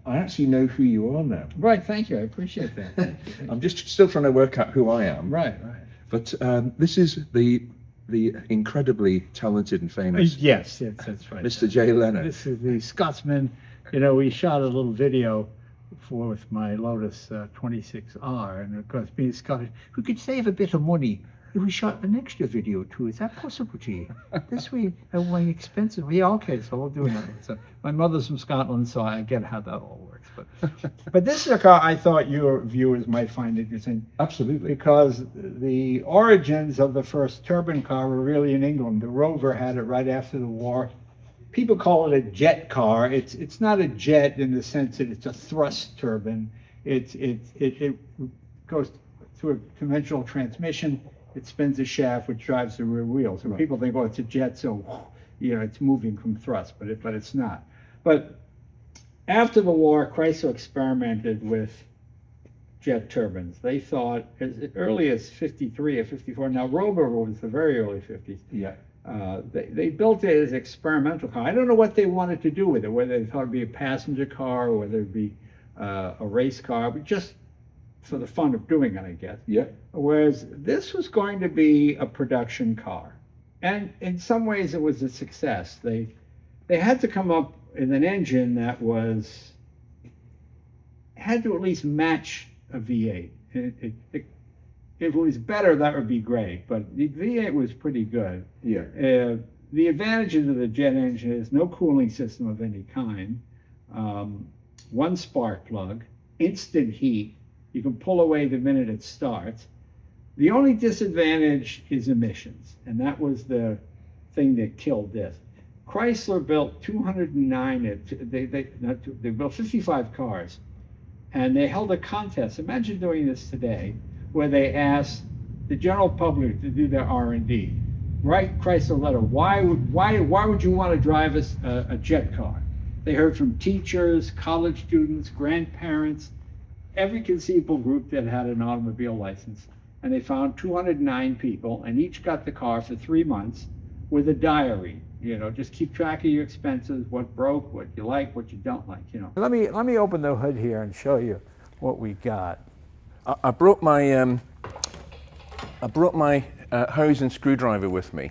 I actually know who you are now. Right, thank you. I appreciate that. I'm just still trying to work out who I am. Right. But this is the incredibly talented and famous Yes, that's right. Mr. Jay Leno. This is the Scotsman. You know, we shot a little video with my Lotus 26R, and of course, being Scottish, we could save a bit of money if we shot an extra video too. Is that possible, G? This way, my expensive. Yeah, okay, so we'll do another one. So my mother's from Scotland, so I get how that all works. But this is a car I thought your viewers might find interesting. Absolutely. Because the origins of the first turbine car were really in England. The Rover had it right after the war. People call it a jet car. It's not a jet in the sense that it's a thrust turbine. It goes through a conventional transmission. It spins a shaft which drives the rear wheel. So people think, oh, it's a jet, so it's moving from thrust, but it's not. But after the war, Chrysler experimented with jet turbines. They thought as early as 53 or 54. Now Rover was the very early 50s. Yeah. They built it as an experimental car. I don't know what they wanted to do with it, whether they thought it'd be a passenger car or whether it'd be a race car, but just for the fun of doing it, I guess. Yeah. Whereas this was going to be a production car. And in some ways it was a success. They had to come up with an engine that had to at least match a V8. If it was better, that would be great, but the V8 was pretty good. Yeah. The advantages of the jet engine is no cooling system of any kind, one spark plug, instant heat. You can pull away the minute it starts. The only disadvantage is emissions, and that was the thing that killed this. Chrysler built 209, they built 55 cars, and they held a contest. Imagine doing this today, where they asked the general public to do their R&D. Write Chrysler letter. Why would you want to drive a jet car? They heard from teachers, college students, grandparents, every conceivable group that had an automobile license. And they found 209 people, and each got the car for 3 months with a diary. Just keep track of your expenses, what broke, what you like, what you don't like. Let me open the hood here and show you what we got. I brought my hose and screwdriver with me.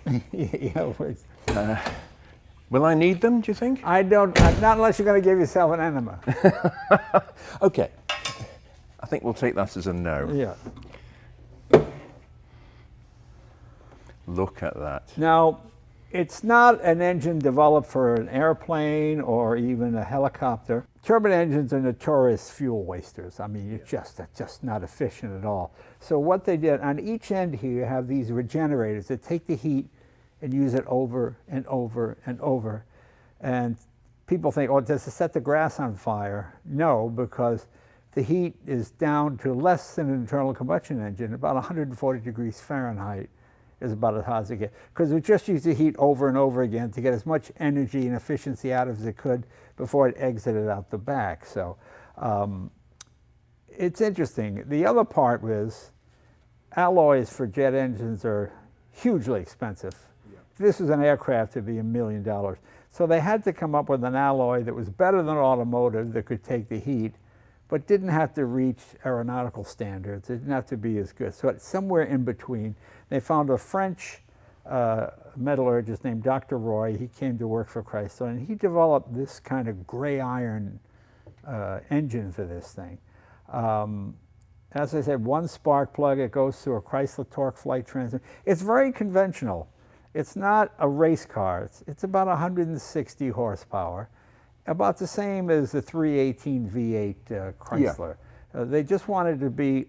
Will I need them, do you think? I don't, not unless you're going to give yourself an enema. Okay. I think we'll take that as a no. Yeah. Look at that. Now, it's not an engine developed for an airplane or even a helicopter. Turbine engines are notorious fuel wasters. I mean, it's just not efficient at all. So what they did, on each end here, you have these regenerators that take the heat and use it over and over and over. And people think, oh, does it set the grass on fire? No, because the heat is down to less than an internal combustion engine, about 140 degrees Fahrenheit is about as hot as it gets. Because it just used the heat over and over again to get as much energy and efficiency out as it could before it exited out the back. So it's interesting. The other part was alloys for jet engines are hugely expensive. Yeah. If this was an aircraft, it'd be $1 million. So they had to come up with an alloy that was better than automotive, that could take the heat, but didn't have to reach aeronautical standards. It didn't have to be as good. So it's somewhere in between. They found a French metallurgist named Dr. Roy. He came to work for Chrysler, and he developed this kind of gray iron engine for this thing. As I said, one spark plug. It goes through a Chrysler torque flight transmission. It's very conventional. It's not a race car. It's about 160 horsepower. About the same as the 318 V8 Chrysler. Yeah. They just wanted to be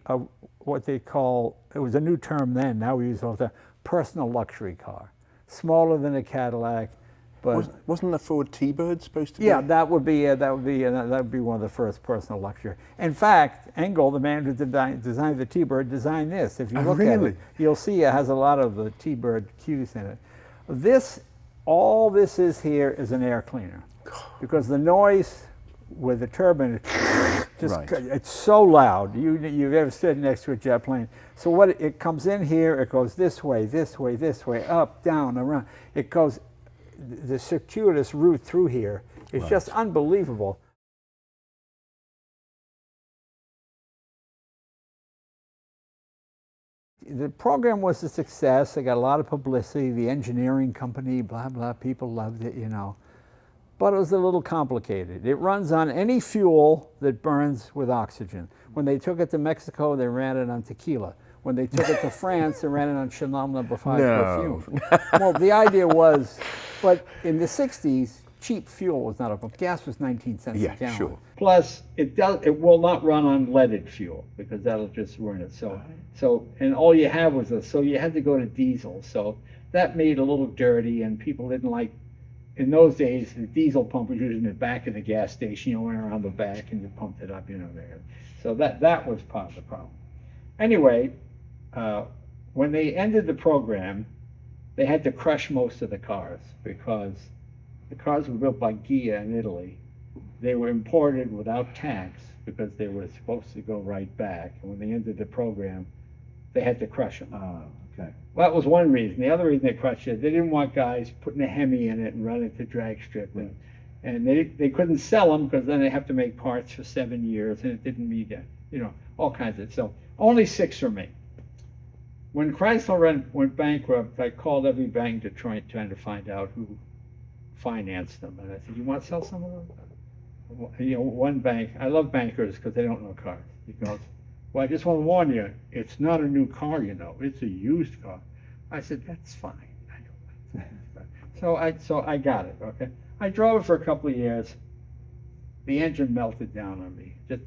what they call, it was a new term then, now we use all the time, personal luxury car. Smaller than a Cadillac, but wasn't the Ford T-Bird supposed to be? Yeah, that would be one of the first personal luxury. In fact, Engel, the man who designed the T-Bird, designed this. If you look at it, you'll see it has a lot of the T-Bird cues in it. All this is here is an air cleaner. Because the noise with the turbine, it's so loud. You've ever stood next to a jet plane. So it comes in here, it goes this way, this way, this way, up, down, around. It goes, the circuitous route through here is just unbelievable. the program was a success. They got a lot of publicity. The engineering company, blah, blah, people loved it, you know. But it was a little complicated. It runs on any fuel that burns with oxygen. When they took it to Mexico, they ran it on tequila. When they took it to France, they ran it on Chanel No. 5 perfume. Well, the idea was, but in the 60s, cheap fuel was not a problem. Gas was 19 cents a gallon. Sure. Plus, it will not run on leaded fuel because that'll just ruin it. So and all you have was so you had to go to diesel. So that made it a little dirty, and people didn't like. In those days, the diesel pump was usually in the back of the gas station. You went around the back and you pumped it up, you know, there. So that was part of the problem. Anyway, when they ended the program, they had to crush most of the cars because the cars were built by Ghia in Italy. They were imported without tax because they were supposed to go right back. And when they ended the program, they had to crush them. Okay. Well, that was one reason. The other reason they crushed it, they didn't want guys putting a Hemi in it and running it to drag strip. And they couldn't sell them because then they have to make parts for 7 years, and it didn't meet that, you know, all kinds of. So only 6 remain. When Chrysler went bankrupt, I called every bank in Detroit trying to find out who financed them. And I said, you want to sell some of them? You know, one bank, I love bankers because they don't know cars. He goes, well, I just want to warn you, it's not a new car, you know, it's a used car. I said, that's fine. So I got it, okay? I drove it for a couple of years. The engine melted down on me. Just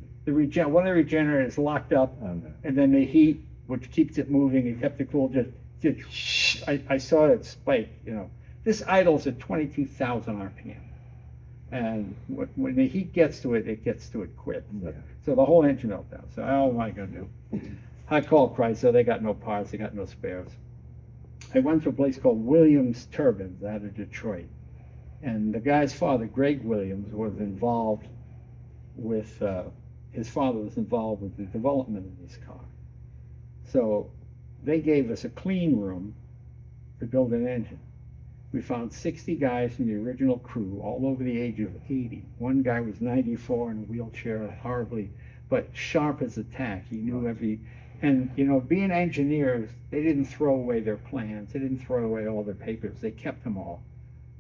one of the regenerators locked up, and then the heat, which keeps it moving, it kept it cool, just I saw it spike, you know. This idles at 22,000 RPM. And when the heat gets to it, it gets to it quick. So the whole engine melted down. So what am I going to do? I called Chrysler. They got no parts. They got no spares. I went to a place called Williams Turbines out of Detroit. And the guy's father, Greg Williams, was involved with, his father was involved with the development of this car. So they gave us a clean room to build an engine. We found 60 guys from the original crew, all over the age of 80. One guy was 94 in a wheelchair, horribly, but sharp as a tack. He knew every, and you know, being engineers, they didn't throw away their plans. They didn't throw away all their papers. They kept them all.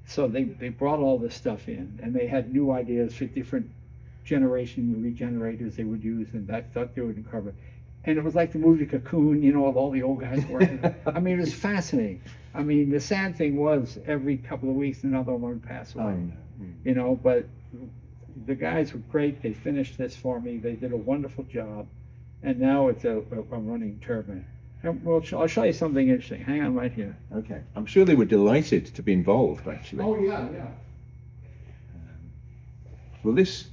So they brought all this stuff in, and they had new ideas for different generation regenerators they would use, and that stuff they would uncover. And it was like the movie Cocoon, you know, with all the old guys working. I mean, it was fascinating. I mean, the sad thing was every couple of weeks another one would pass away, you know, but the guys were great. They finished this for me. They did a wonderful job. And now it's a running turbine. And well, I'll show you something interesting. Hang on right here. Okay. I'm sure they were delighted to be involved, actually. Oh, yeah. Well, this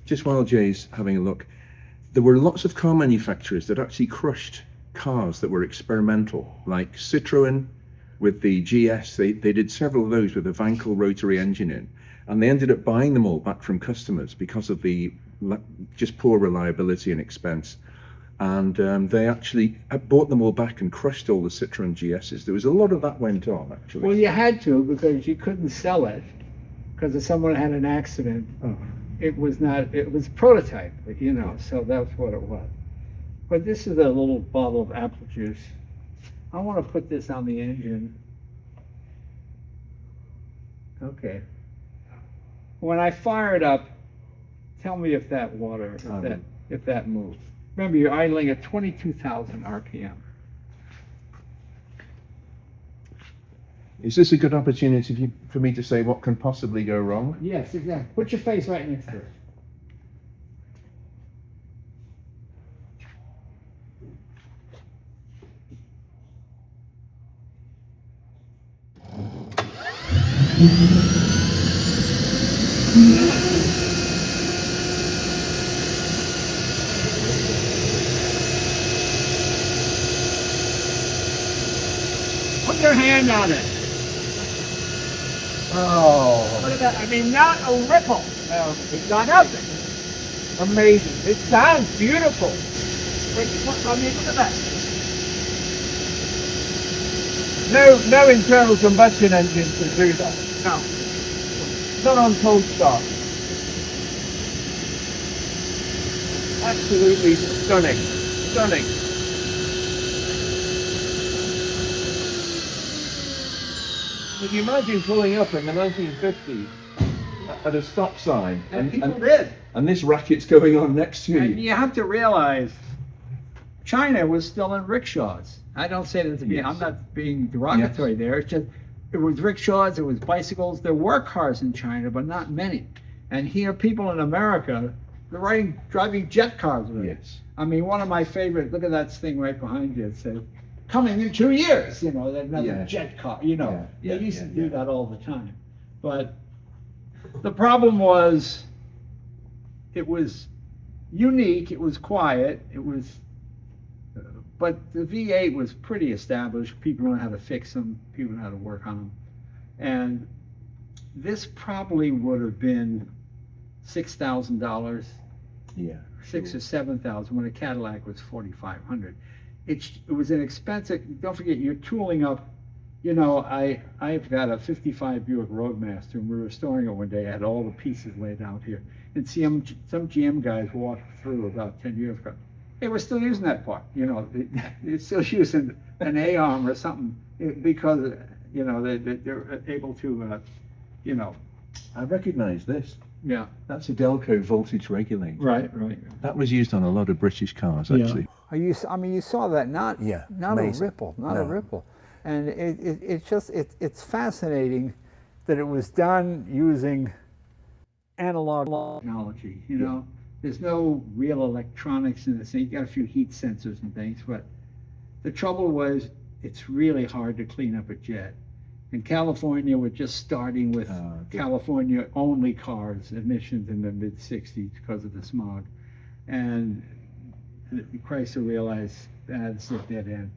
just while Jay's having a look, there were lots of car manufacturers that actually crushed cars that were experimental, like Citroën with the GS. They did several of those with a Wankel rotary engine in, and they ended up buying them all back from customers because of the just poor reliability and expense. And they actually bought them all back and crushed all the Citroën GSs. There was a lot of that went on, actually. Well, you had to, because you couldn't sell it because if someone had an accident. It was a prototype, you know, so that's what it was. But this is a little bottle of apple juice. I want to put this on the engine. Okay. When I fire it up, tell me if that water, if that moves. Remember, you're idling at 22,000 RPM. Is this a good opportunity for me to say what can possibly go wrong? Yes, exactly. Put your face right next to it. Put your hand on it. Oh, Look at that. I mean, not a ripple. It's not nothing. Amazing. It sounds beautiful. I mean, look at that. No internal combustion engine can do that. No. Not on cold start. Absolutely stunning. Stunning. Can you imagine pulling up in the 1950s at a stop sign And people did. and this racket's going on next to And you? you have to realize China was still in rickshaws. I don't say that to be, Yes. I'm not being derogatory there. It's just, it was rickshaws, it was bicycles. There were cars in China, but not many. And here, people in America, they're driving jet cars with it. Yes. I mean, one of my favorite, look at that thing right behind you. It says, coming in 2 years, you know, another Yeah. jet car, you know. Yeah, They used yeah, to do yeah. that all the time. But the problem was, it was unique, it was quiet, it was, but the V8 was pretty established. People know how to fix them, people know how to work on them. And this probably would have been $6,000, Yeah. six or 7,000, when a Cadillac was 4,500. It was an expensive. Don't forget, you're tooling up. You know, I've got a '55 Buick Roadmaster, and we were restoring it one day. I had all the pieces laid out here, and some GM guys walked through about 10 years ago. They were still using that part. You know, they're still using an A-arm or something because you know they're able to. You know, I recognise this. yeah. That's a Delco voltage regulator. Right. That was used on a lot of British cars, actually. I mean, you saw that, not amazing. a ripple, not No. a ripple. And it's fascinating that it was done using analog technology, you know. There's no real electronics in this thing. You got a few heat sensors and things, but the trouble was it's really hard to clean up a jet. In California, we're just starting with California-only cars, emissions in the mid-60s because of the smog. And Chrysler realized that's a dead end.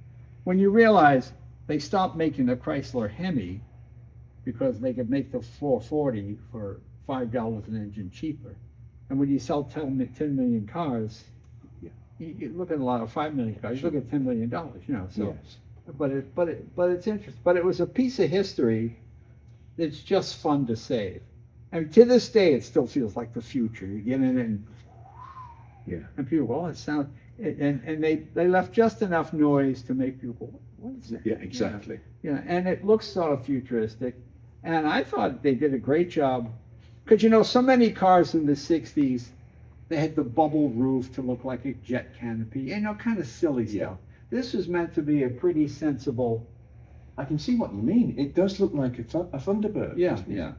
When you realize they stopped making the Chrysler Hemi because they could make the 440 for $5 an engine cheaper. And when you sell 10 million cars, you look at a lot of 5 million cars, you look at $10 million, you know. So, Yes. but it's interesting. But it was a piece of history that's just fun to save. And to this day, it still feels like the future. You get in it and people go, oh, it sounds, and they left just enough noise to make people go, what is that? Yeah, exactly. Yeah, and it looks sort of futuristic. And I thought they did a great job. Because, you know, so many cars in the 60s, they had the bubble roof to look like a jet canopy, you know, kind of silly stuff. This was meant to be a pretty sensible. I can see what you mean. It does look like a Thunderbird. Yeah, doesn't it? yeah.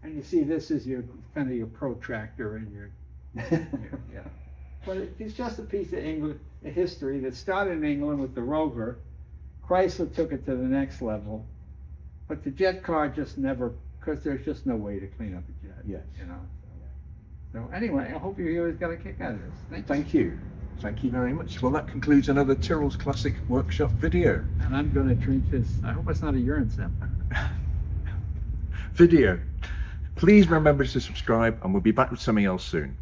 And you see, this is your kind of your protractor and your yeah. But it's just a piece of England history that started in England with the Rover. Chrysler took it to the next level, but the jet car just never, because there's just no way to clean up a jet. Yes. You know. So anyway, I hope your viewers got a kick out of this. Thank you. Thank you. Thank you very much. Well, that concludes another Tyrrell's Classic Workshop video. And I'm going to drink this. I hope it's not a urine sample. Video. Please remember to subscribe, and we'll be back with something else soon.